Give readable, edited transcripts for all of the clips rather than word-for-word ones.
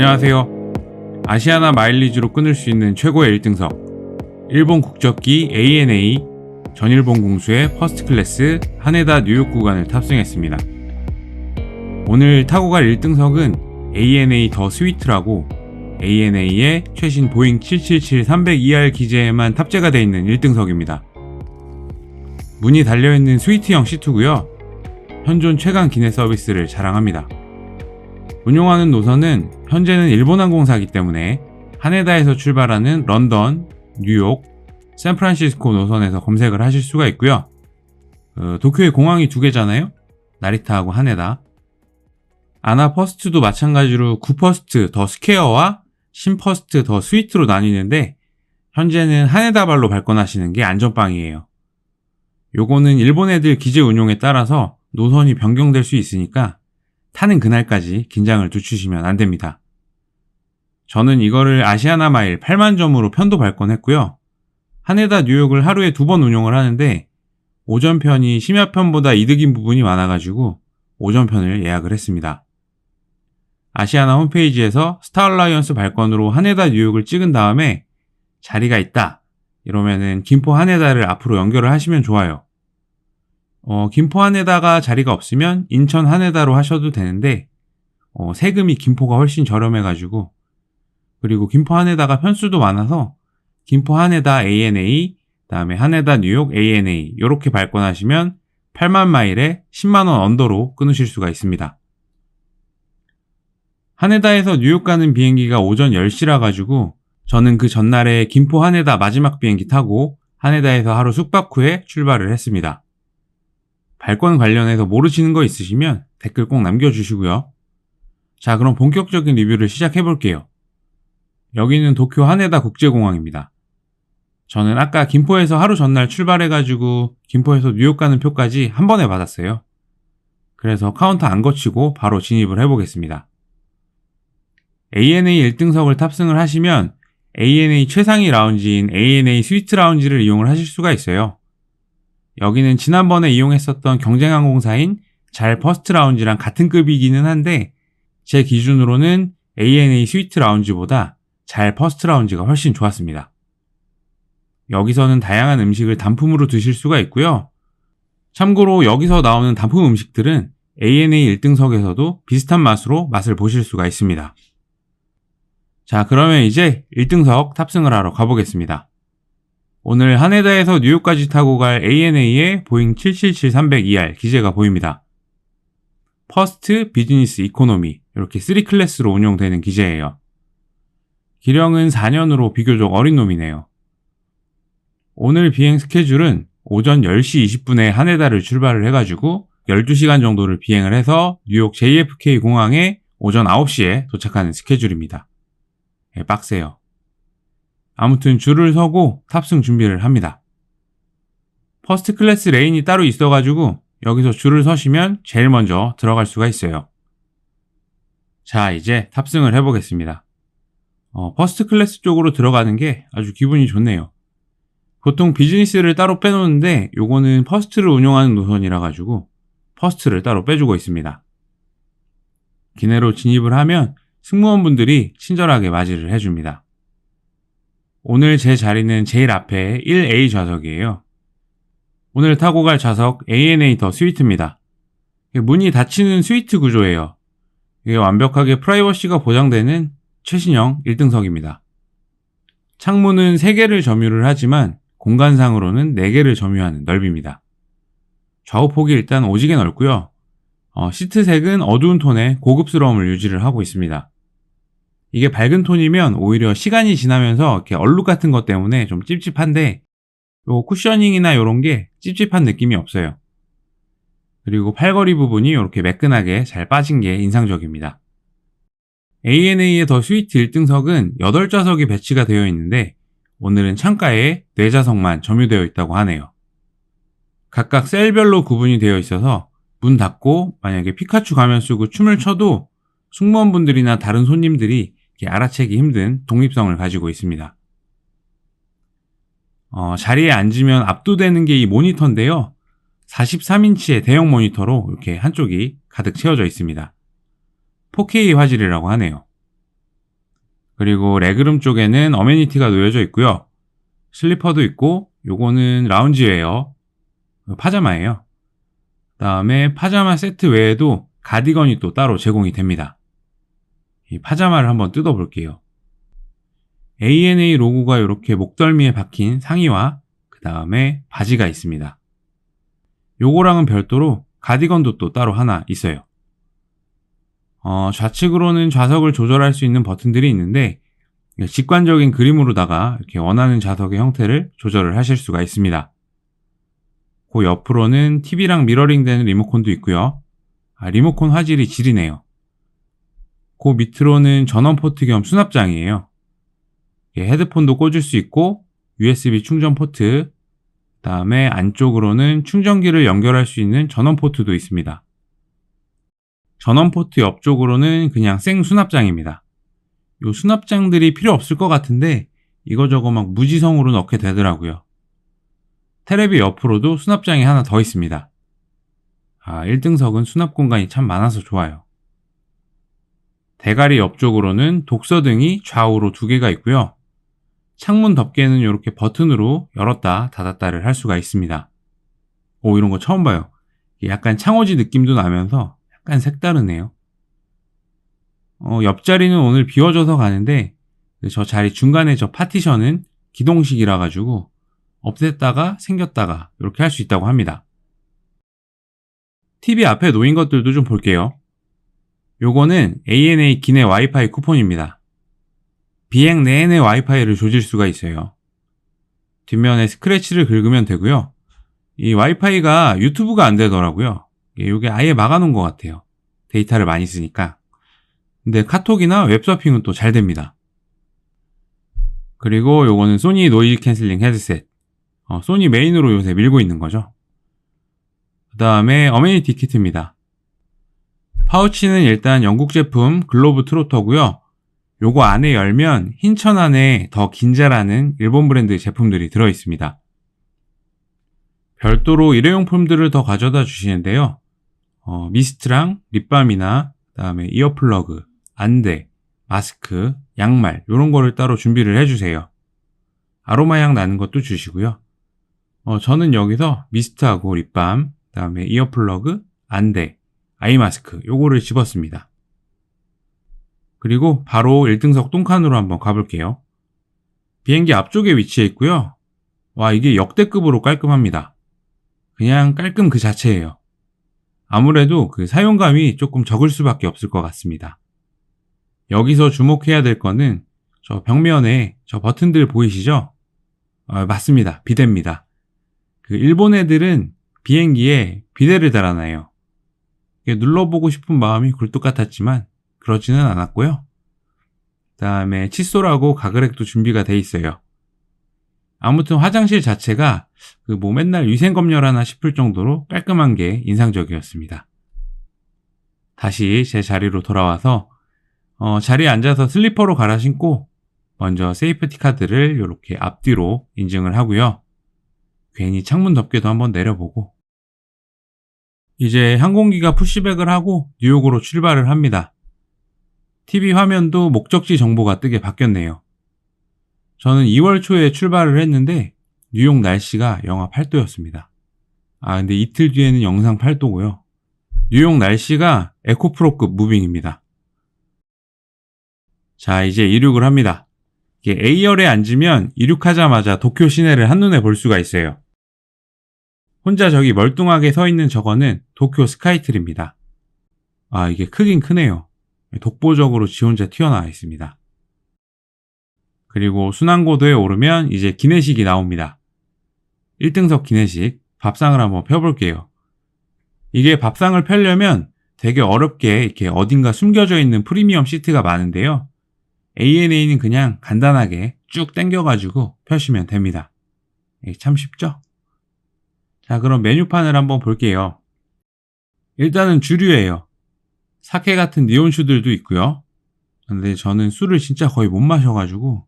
안녕하세요. 아시아나 마일리지로 끊을 수 있는 최고의 1등석, 일본 국적기 ANA 전일본 공수의 퍼스트 클래스 하네다 뉴욕 구간을 탑승했습니다. 오늘 타고 갈 1등석은 ANA 더 스위트라고 ANA의 최신 보잉 777-300ER 기재에만 탑재가 되어 있는 1등석입니다. 문이 달려있는 스위트형 시트고요. 현존 최강 기내 서비스를 자랑합니다. 운용하는 노선은 현재는 일본항공사이기 때문에 하네다에서 출발하는 런던, 뉴욕, 샌프란시스코 노선에서 검색을 하실 수가 있고요. 도쿄에 공항이 두 개잖아요. 나리타하고 하네다. 아나 퍼스트도 마찬가지로 구퍼스트 더 스퀘어와 신퍼스트 더 스위트로 나뉘는데 현재는 하네다발로 발권하시는 게 안전빵이에요. 요거는 일본 애들 기재 운용에 따라서 노선이 변경될 수 있으니까 타는 그날까지 긴장을 늦추시면 안됩니다. 저는 이거를 아시아나 마일 8만 점으로 편도 발권했고요. 하네다 뉴욕을 하루에 2번 운용을 하는데 오전편이 심야편보다 이득인 부분이 많아가지고 오전편을 예약을 했습니다. 아시아나 홈페이지에서 스타얼라이언스 발권으로 하네다 뉴욕을 찍은 다음에 자리가 있다 이러면은 김포 하네다를 앞으로 연결을 하시면 좋아요. 김포 하네다가 자리가 없으면 인천 하네다로 하셔도 되는데 세금이 김포가 훨씬 저렴해가지고, 그리고 김포 하네다가 편수도 많아서 김포 하네다 ANA, 그다음에 하네다 뉴욕 ANA 이렇게 발권하시면 8만 마일에 10만원 언더로 끊으실 수가 있습니다. 하네다에서 뉴욕 가는 비행기가 오전 10시라 가지고 저는 그 전날에 김포 하네다 마지막 비행기 타고 하네다에서 하루 숙박 후에 출발을 했습니다. 발권 관련해서 모르시는 거 있으시면 댓글 꼭 남겨주시고요. 자, 그럼 본격적인 리뷰를 시작해 볼게요. 여기는 도쿄 하네다 국제공항입니다. 저는 아까 김포에서 하루 전날 출발해가지고 김포에서 뉴욕 가는 표까지 한 번에 받았어요. 그래서 카운터 안 거치고 바로 진입을 해보겠습니다. ANA 1등석을 탑승을 하시면 ANA 최상위 라운지인 ANA 스위트 라운지를 이용을 하실 수가 있어요. 여기는 지난번에 이용했었던 경쟁항공사인 잘 퍼스트 라운지랑 같은 급이기는 한데 제 기준으로는 ANA 스위트 라운지보다 잘 퍼스트 라운지가 훨씬 좋았습니다. 여기서는 다양한 음식을 단품으로 드실 수가 있고요. 참고로 여기서 나오는 단품 음식들은 ANA 1등석에서도 비슷한 맛으로 맛을 보실 수가 있습니다. 자, 그러면 이제 1등석 탑승을 하러 가보겠습니다. 오늘 하네다에서 뉴욕까지 타고 갈 ANA의 보잉 777-300ER 기재가 보입니다. 퍼스트, 비즈니스, 이코노미 이렇게 3클래스로 운용되는 기재예요. 기령은 4년으로 비교적 어린 놈이네요. 오늘 비행 스케줄은 오전 10시 20분에 하네다를 출발을 해가지고 12시간 정도를 비행을 해서 뉴욕 JFK 공항에 오전 9시에 도착하는 스케줄입니다. 빡세요. 아무튼 줄을 서고 탑승 준비를 합니다. 퍼스트 클래스 레인이 따로 있어가지고 여기서 줄을 서시면 제일 먼저 들어갈 수가 있어요. 자, 이제 탑승을 해보겠습니다. 퍼스트 클래스 쪽으로 들어가는 게 아주 기분이 좋네요. 보통 비즈니스를 따로 빼놓는데 요거는 퍼스트를 운영하는 노선이라 가지고 퍼스트를 따로 빼주고 있습니다. 기내로 진입을 하면 승무원분들이 친절하게 맞이를 해줍니다. 오늘 제 자리는 제일 앞에 1A 좌석이에요. 오늘 타고 갈 좌석 ANA 더 스위트입니다. 문이 닫히는 스위트 구조예요. 이게 완벽하게 프라이버시가 보장되는 최신형 1등석입니다. 창문은 3개를 점유를 하지만 공간상으로는 4개를 점유하는 넓입니다. 좌우폭이 일단 오지게 넓고요. 시트색은 어두운 톤의 고급스러움을 유지를 하고 있습니다. 이게 밝은 톤이면 오히려 시간이 지나면서 이렇게 얼룩 같은 것 때문에 좀 찝찝한데 요 쿠셔닝이나 요런 게 찝찝한 느낌이 없어요. 그리고 팔걸이 부분이 이렇게 매끈하게 잘 빠진 게 인상적입니다. ANA의 더 스위트 1등석은 8좌석이 배치가 되어 있는데 오늘은 창가에 4좌석만 점유되어 있다고 하네요. 각각 셀별로 구분이 되어 있어서 문 닫고 만약에 피카츄 가면 쓰고 춤을 춰도 승무원분들이나 다른 손님들이 알아채기 힘든 독립성을 가지고 있습니다. 자리에 앉으면 압도되는 게 이 모니터인데요. 43인치의 대형 모니터로 이렇게 한쪽이 가득 채워져 있습니다. 4K 화질이라고 하네요. 그리고 레그룸 쪽에는 어메니티가 놓여져 있고요. 슬리퍼도 있고 요거는 라운지웨어, 파자마예요. 그다음에 파자마 세트 외에도 가디건이 또 따로 제공이 됩니다. 이 파자마를 한번 뜯어 볼게요. ANA 로고가 이렇게 목덜미에 박힌 상의와 그 다음에 바지가 있습니다. 요거랑은 별도로 가디건도 또 따로 하나 있어요. 좌측으로는 좌석을 조절할 수 있는 버튼들이 있는데 직관적인 그림으로다가 이렇게 원하는 좌석의 형태를 조절을 하실 수가 있습니다. 그 옆으로는 TV랑 미러링 되는 리모컨도 있고요. 리모컨 화질이 지리네요. 그 밑으로는 전원 포트 겸 수납장이에요. 헤드폰도 꽂을 수 있고 USB 충전 포트, 그 다음에 안쪽으로는 충전기를 연결할 수 있는 전원 포트도 있습니다. 전원 포트 옆쪽으로는 그냥 생 수납장입니다. 이 수납장들이 필요 없을 것 같은데 이거저거 막 무지성으로 넣게 되더라고요. 테레비 옆으로도 수납장이 하나 더 있습니다. 1등석은 수납 공간이 참 많아서 좋아요. 대가리 옆쪽으로는 독서등이 좌우로 2개가 있고요. 창문 덮개는 이렇게 버튼으로 열었다 닫았다를 할 수가 있습니다. 이런 거 처음 봐요. 약간 창호지 느낌도 나면서 약간 색다르네요. 옆자리는 오늘 비워져서 가는데 저 자리 중간에 저 파티션은 기동식이라 가지고 없앴다가 생겼다가 이렇게 할 수 있다고 합니다. TV 앞에 놓인 것들도 좀 볼게요. 요거는 ANA 기내 와이파이 쿠폰입니다. 비행 내내 와이파이를 조질 수가 있어요. 뒷면에 스크래치를 긁으면 되고요. 이 와이파이가 유튜브가 안 되더라고요. 이게 아예 막아놓은 것 같아요. 데이터를 많이 쓰니까. 근데 카톡이나 웹서핑은 또 잘 됩니다. 그리고 요거는 소니 노이즈 캔슬링 헤드셋. 소니 메인으로 요새 밀고 있는 거죠. 그 다음에 어메니티 키트입니다. 파우치는 일단 영국 제품 글로브 트로터고요. 요거 안에 열면 흰천 안에 더 긴자라는 일본 브랜드 제품들이 들어있습니다. 별도로 일회용품들을 더 가져다 주시는데요. 미스트랑 립밤이나 그다음에 이어플러그, 안대, 마스크, 양말 이런 거를 따로 준비를 해주세요. 아로마 향 나는 것도 주시고요. 저는 여기서 미스트하고 립밤, 그다음에 이어플러그, 안대, 아이마스크 요거를 집었습니다. 그리고 바로 1등석 똥칸으로 한번 가볼게요. 비행기 앞쪽에 위치해 있고요. 와, 이게 역대급으로 깔끔합니다. 그냥 깔끔 그 자체예요. 아무래도 그 사용감이 조금 적을 수밖에 없을 것 같습니다. 여기서 주목해야 될 거는 저 벽면에 저 버튼들 보이시죠? 맞습니다. 비대입니다. 그 일본 애들은 비행기에 비대를 달아놔요. 눌러보고 싶은 마음이 굴뚝 같았지만 그러지는 않았고요. 그 다음에 칫솔하고 가그렉도 준비가 돼 있어요. 아무튼 화장실 자체가 맨날 위생검열하나 싶을 정도로 깔끔한 게 인상적이었습니다. 다시 제 자리로 돌아와서 자리에 앉아서 슬리퍼로 갈아 신고 먼저 세이프티 카드를 이렇게 앞뒤로 인증을 하고요. 괜히 창문 덮개도 한번 내려보고 이제 항공기가 푸시백을 하고 뉴욕으로 출발을 합니다. TV 화면도 목적지 정보가 뜨게 바뀌었네요. 저는 2월 초에 출발을 했는데 뉴욕 날씨가 영하 8도였습니다. 근데 이틀 뒤에는 영상 8도고요. 뉴욕 날씨가 에코프로급 무빙입니다. 자, 이제 이륙을 합니다. A열에 앉으면 이륙하자마자 도쿄 시내를 한눈에 볼 수가 있어요. 혼자 저기 멀뚱하게 서 있는 저거는 도쿄 스카이트리입니다. 이게 크긴 크네요. 독보적으로 지 혼자 튀어나와 있습니다. 그리고 순환고도에 오르면 이제 기내식이 나옵니다. 1등석 기내식 밥상을 한번 펴볼게요. 이게 밥상을 펴려면 되게 어렵게 이렇게 어딘가 숨겨져 있는 프리미엄 시트가 많은데요. ANA는 그냥 간단하게 쭉 당겨가지고 펴시면 됩니다. 참 쉽죠? 자, 그럼 메뉴판을 한번 볼게요. 일단은 주류예요. 사케 같은 니온슈들도 있고요. 근데 저는 술을 진짜 거의 못 마셔가지고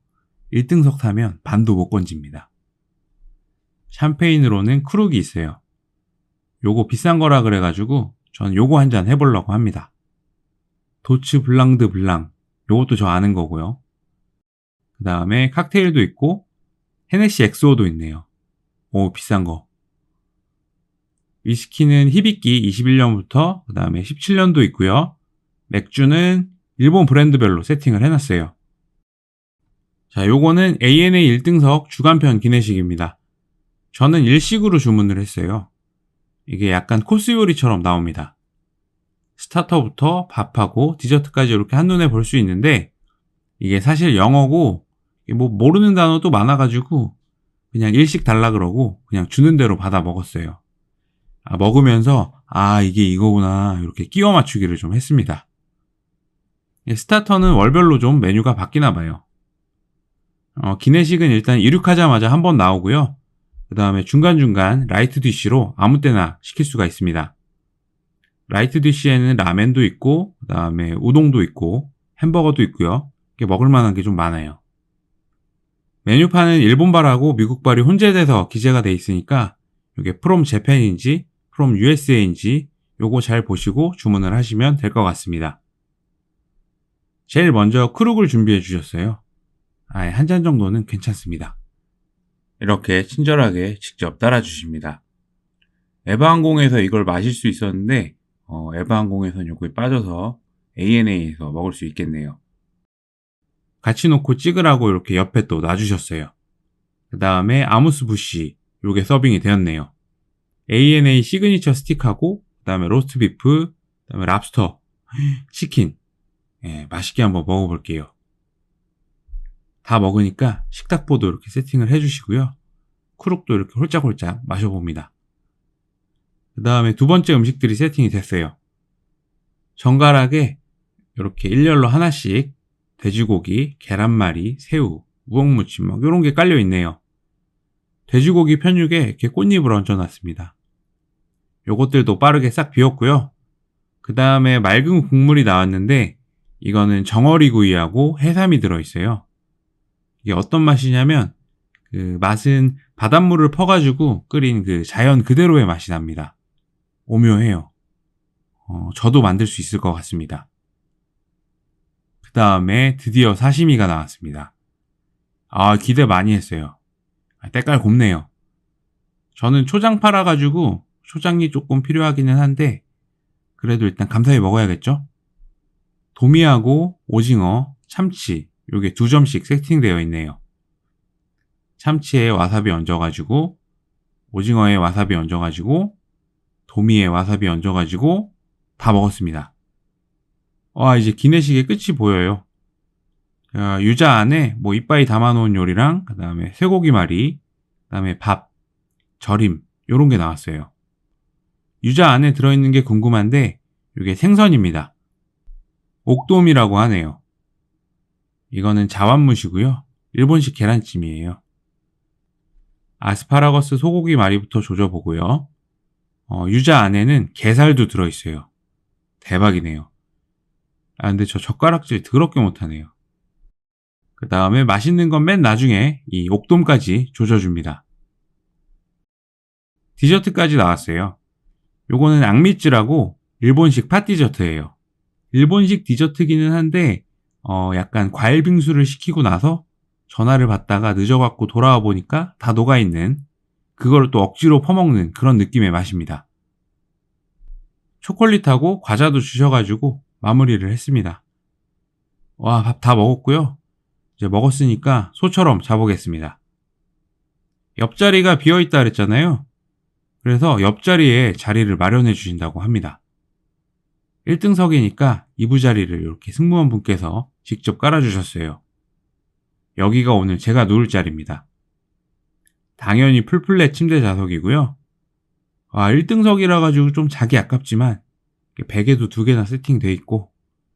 1등석 타면 반도 못 건집니다. 샴페인으로는 크룩이 있어요. 요거 비싼 거라 그래가지고 전 요거 한 잔 해보려고 합니다. 도츠 블랑드 블랑, 요것도 저 아는 거고요. 그 다음에 칵테일도 있고 헤네시 엑소도 있네요. 오, 비싼 거. 위스키는 히비키 21년부터 그 다음에 17년도 있고요. 맥주는 일본 브랜드별로 세팅을 해놨어요. 자, 요거는 ANA 1등석 주간편 기내식입니다. 저는 일식으로 주문을 했어요. 이게 약간 코스 요리처럼 나옵니다. 스타터부터 밥하고 디저트까지 이렇게 한눈에 볼 수 있는데 이게 사실 영어고 뭐 모르는 단어도 많아가지고 그냥 일식 달라 그러고 그냥 주는 대로 받아 먹었어요. 먹으면서 이게 이거구나 이렇게 끼워 맞추기를 좀 했습니다. 스타터는 월별로 좀 메뉴가 바뀌나 봐요. 기내식은 일단 이륙하자마자 한번 나오고요. 그 다음에 중간중간 라이트 디쉬로 아무 때나 시킬 수가 있습니다. 라이트 디쉬에는 라멘도 있고 그 다음에 우동도 있고 햄버거도 있고요. 이렇게 먹을 만한 게 좀 많아요. 메뉴판은 일본발하고 미국발이 혼재돼서 기재가 돼 있으니까 이게 from Japan인지 from USA인지 요거 잘 보시고 주문을 하시면 될 것 같습니다. 제일 먼저 크룩을 준비해 주셨어요. 한 잔 정도는 괜찮습니다. 이렇게 친절하게 직접 따라 주십니다. 에바항공에서 이걸 마실 수 있었는데 에바항공에서는 요거에 빠져서 ANA에서 먹을 수 있겠네요. 같이 놓고 찍으라고 이렇게 옆에 또 놔주셨어요. 그 다음에 아무스 부시 요게 서빙이 되었네요. ANA 시그니처 스틱하고 그 다음에 로스트 비프, 그 다음에 랍스터, 치킨. 맛있게 한번 먹어볼게요. 다 먹으니까 식탁보도 이렇게 세팅을 해주시고요. 크룩도 이렇게 홀짝홀짝 마셔봅니다. 그 다음에 두 번째 음식들이 세팅이 됐어요. 정갈하게 이렇게 일렬로 하나씩 돼지고기, 계란말이, 새우, 우엉무침 이런 게 깔려 있네요. 돼지고기 편육에 이렇게 꽃잎을 얹어놨습니다. 요것들도 빠르게 싹 비웠고요. 그 다음에 맑은 국물이 나왔는데 이거는 정어리구이하고 해삼이 들어있어요. 이게 어떤 맛이냐면 그 맛은 바닷물을 퍼가지고 끓인 그 자연 그대로의 맛이 납니다. 오묘해요. 저도 만들 수 있을 것 같습니다. 그 다음에 드디어 사시미가 나왔습니다. 기대 많이 했어요. 때깔 곱네요. 저는 초장 팔아가지고 초장이 조금 필요하기는 한데 그래도 일단 감사히 먹어야겠죠? 도미하고 오징어, 참치 요게 2점씩 세팅되어 있네요. 참치에 와사비 얹어가지고 오징어에 와사비 얹어가지고 도미에 와사비 얹어가지고 다 먹었습니다. 이제 기내식의 끝이 보여요. 유자 안에 뭐 이빠이 담아놓은 요리랑 그 다음에 쇠고기말이, 그 다음에 밥, 절임 요런 게 나왔어요. 유자 안에 들어있는 게 궁금한데 이게 생선입니다. 옥돔이라고 하네요. 이거는 자완무시고요. 일본식 계란찜이에요. 아스파라거스 소고기 말이부터 조져보고요. 유자 안에는 게살도 들어있어요. 대박이네요. 근데 저 젓가락질 더럽게 못하네요. 그 다음에 맛있는 건 맨 나중에 이 옥돔까지 조져줍니다. 디저트까지 나왔어요. 요거는 앙미쯔라고 일본식 팥디저트예요. 일본식 디저트기는 한데 약간 과일 빙수를 시키고 나서 전화를 받다가 늦어갖고 돌아와 보니까 다 녹아있는 그걸 또 억지로 퍼먹는 그런 느낌의 맛입니다. 초콜릿하고 과자도 주셔가지고 마무리를 했습니다. 밥 다 먹었고요. 이제 먹었으니까 소처럼 자보겠습니다. 옆자리가 비어있다 그랬잖아요. 그래서 옆자리에 자리를 마련해 주신다고 합니다. 1등석이니까 2부 자리를 이렇게 승무원분께서 직접 깔아주셨어요. 여기가 오늘 제가 누울 자리입니다. 당연히 풀플랫 침대 좌석이고요. 1등석이라 가지고 좀 자기 아깝지만 베개도 2개나 세팅돼 있고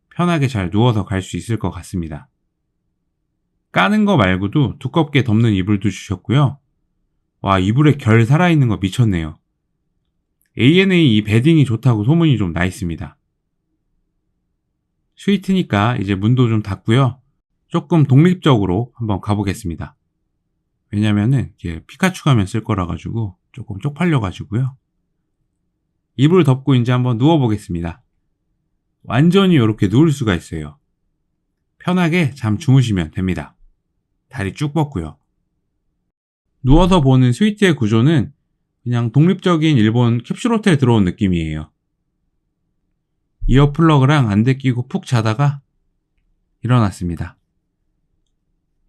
편하게 잘 누워서 갈 수 있을 것 같습니다. 까는 거 말고도 두껍게 덮는 이불도 주셨고요. 이불에 결 살아있는 거 미쳤네요. ANA 이 베딩이 좋다고 소문이 좀 나 있습니다. 스위트니까 이제 문도 좀 닫고요. 조금 독립적으로 한번 가보겠습니다. 왜냐면은 이게 피카츄 가면 쓸 거라 가지고 조금 쪽팔려 가지고요. 이불 덮고 이제 한번 누워보겠습니다. 완전히 이렇게 누울 수가 있어요. 편하게 잠 주무시면 됩니다. 다리 쭉 뻗고요. 누워서 보는 스위트의 구조는 그냥 독립적인 일본 캡슐 호텔 들어온 느낌이에요. 이어 플러그랑 안대 끼고 푹 자다가 일어났습니다.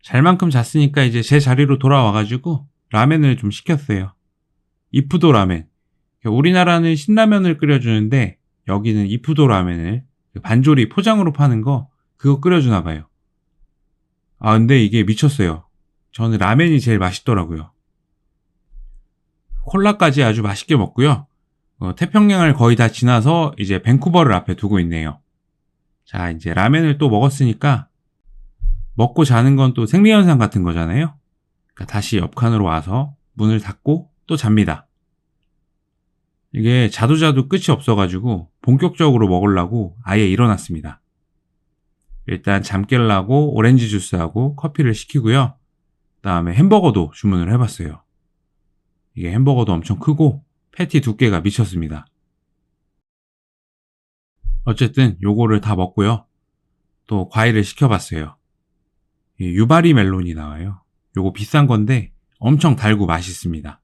잘 만큼 잤으니까 이제 제 자리로 돌아와가지고 라멘을 좀 시켰어요. 이푸도 라멘. 우리나라는 신라면을 끓여주는데 여기는 이푸도 라멘을 반조리 포장으로 파는 거 그거 끓여주나 봐요. 근데 이게 미쳤어요. 저는 라멘이 제일 맛있더라고요. 콜라까지 아주 맛있게 먹고요. 태평양을 거의 다 지나서 이제 밴쿠버를 앞에 두고 있네요. 자, 이제 라멘을 또 먹었으니까 먹고 자는 건 또 생리현상 같은 거잖아요. 그러니까 다시 옆칸으로 와서 문을 닫고 또 잡니다. 이게 자도 끝이 없어가지고 본격적으로 먹으려고 아예 일어났습니다. 일단 잠 깨려고 오렌지 주스하고 커피를 시키고요. 그 다음에 햄버거도 주문을 해봤어요. 이게 햄버거도 엄청 크고 패티 두께가 미쳤습니다. 어쨌든 요거를 다 먹고요. 또 과일을 시켜봤어요. 유바리 멜론이 나와요. 요거 비싼 건데 엄청 달고 맛있습니다.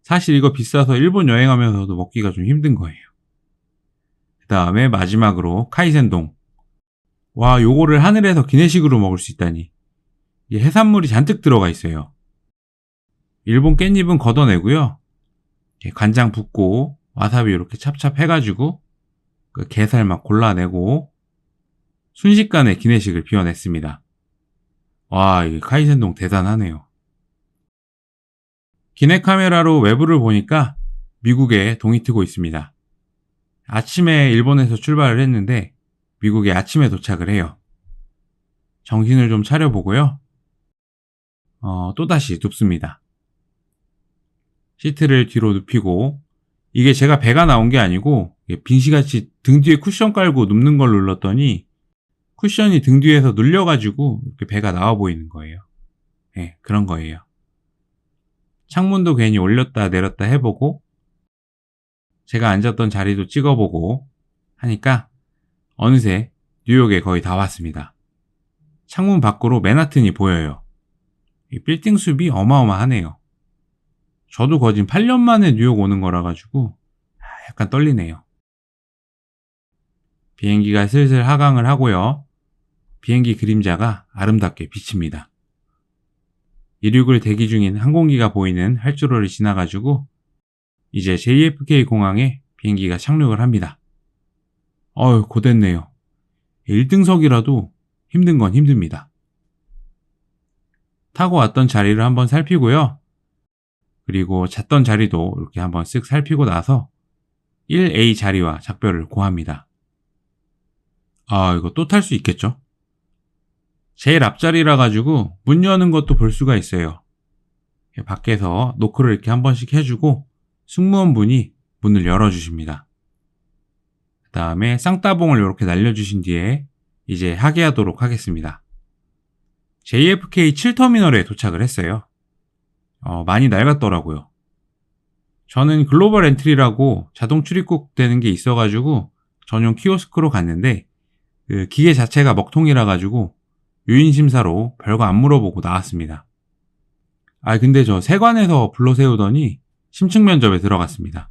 사실 이거 비싸서 일본 여행하면서도 먹기가 좀 힘든 거예요. 그 다음에 마지막으로 카이센동. 와, 요거를 하늘에서 기내식으로 먹을 수 있다니. 이게 해산물이 잔뜩 들어가 있어요. 일본 깻잎은 걷어내고요. 간장 붓고 와사비 이렇게 찹찹 해가지고 그 게살 막 골라내고 순식간에 기내식을 비워냈습니다. 와, 이 카이센동 대단하네요. 기내 카메라로 외부를 보니까 미국에 동이 트고 있습니다. 아침에 일본에서 출발을 했는데 미국에 아침에 도착을 해요. 정신을 좀 차려보고요. 또다시 눕습니다. 시트를 뒤로 눕히고, 이게 제가 배가 나온 게 아니고 빙시같이 등 뒤에 쿠션 깔고 눕는 걸 눌렀더니 쿠션이 등 뒤에서 눌려가지고 이렇게 배가 나와 보이는 거예요. 네, 그런 거예요. 창문도 괜히 올렸다 내렸다 해보고 제가 앉았던 자리도 찍어보고 하니까 어느새 뉴욕에 거의 다 왔습니다. 창문 밖으로 맨하튼이 보여요. 이 빌딩 숲이 어마어마하네요. 저도 거진 8년 만에 뉴욕 오는 거라 가지고 약간 떨리네요. 비행기가 슬슬 하강을 하고요. 비행기 그림자가 아름답게 비칩니다. 이륙을 대기 중인 항공기가 보이는 활주로를 지나가지고 이제 JFK 공항에 비행기가 착륙을 합니다. 고됐네요. 1등석이라도 힘든 건 힘듭니다. 타고 왔던 자리를 한번 살피고요. 그리고 잤던 자리도 이렇게 한번 쓱 살피고 나서 1A 자리와 작별을 고합니다. 이거 또 탈 수 있겠죠? 제일 앞자리라 가지고 문 여는 것도 볼 수가 있어요. 밖에서 노크를 이렇게 한 번씩 해주고 승무원분이 문을 열어주십니다. 그 다음에 쌍따봉을 이렇게 날려주신 뒤에 이제 하계하도록 하겠습니다. JFK 7터미널에 도착을 했어요. 많이 낡았더라고요. 저는 글로벌 엔트리라고 자동 출입국 되는 게 있어가지고 전용 키오스크로 갔는데 그 기계 자체가 먹통이라 가지고 유인심사로 별거 안 물어보고 나왔습니다. 근데 저 세관에서 불러세우더니 심층 면접에 들어갔습니다.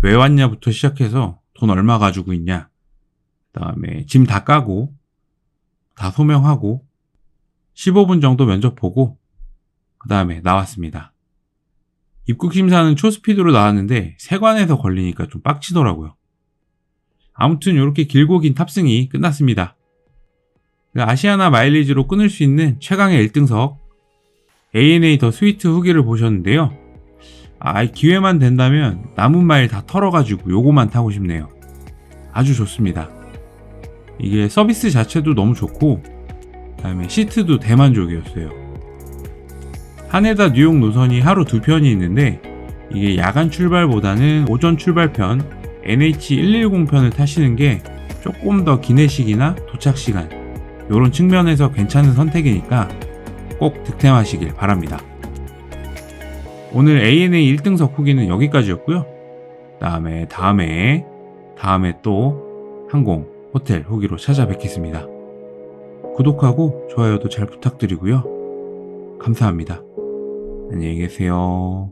왜 왔냐부터 시작해서 돈 얼마 가지고 있냐, 그 다음에 짐 다 까고 다 소명하고 15분 정도 면접 보고 그 다음에 나왔습니다. 입국심사는 초스피드로 나왔는데 세관에서 걸리니까 좀 빡치더라고요. 아무튼 이렇게 길고 긴 탑승이 끝났습니다. 아시아나 마일리지로 끊을 수 있는 최강의 1등석 ANA 더 스위트 후기를 보셨는데요. 기회만 된다면 남은 마일 다 털어가지고 요거만 타고 싶네요. 아주 좋습니다. 이게 서비스 자체도 너무 좋고 그다음에 시트도 대만족이었어요. 하네다 뉴욕 노선이 하루 2편이 있는데 이게 야간 출발보다는 오전 출발편 NH110편을 타시는 게 조금 더 기내식이나 도착시간 요런 측면에서 괜찮은 선택이니까 꼭 득템하시길 바랍니다. 오늘 ANA 1등석 후기는 여기까지였고요. 다음에 또 항공, 호텔 후기로 찾아뵙겠습니다. 구독하고 좋아요도 잘 부탁드리고요. 감사합니다. 안녕히 계세요.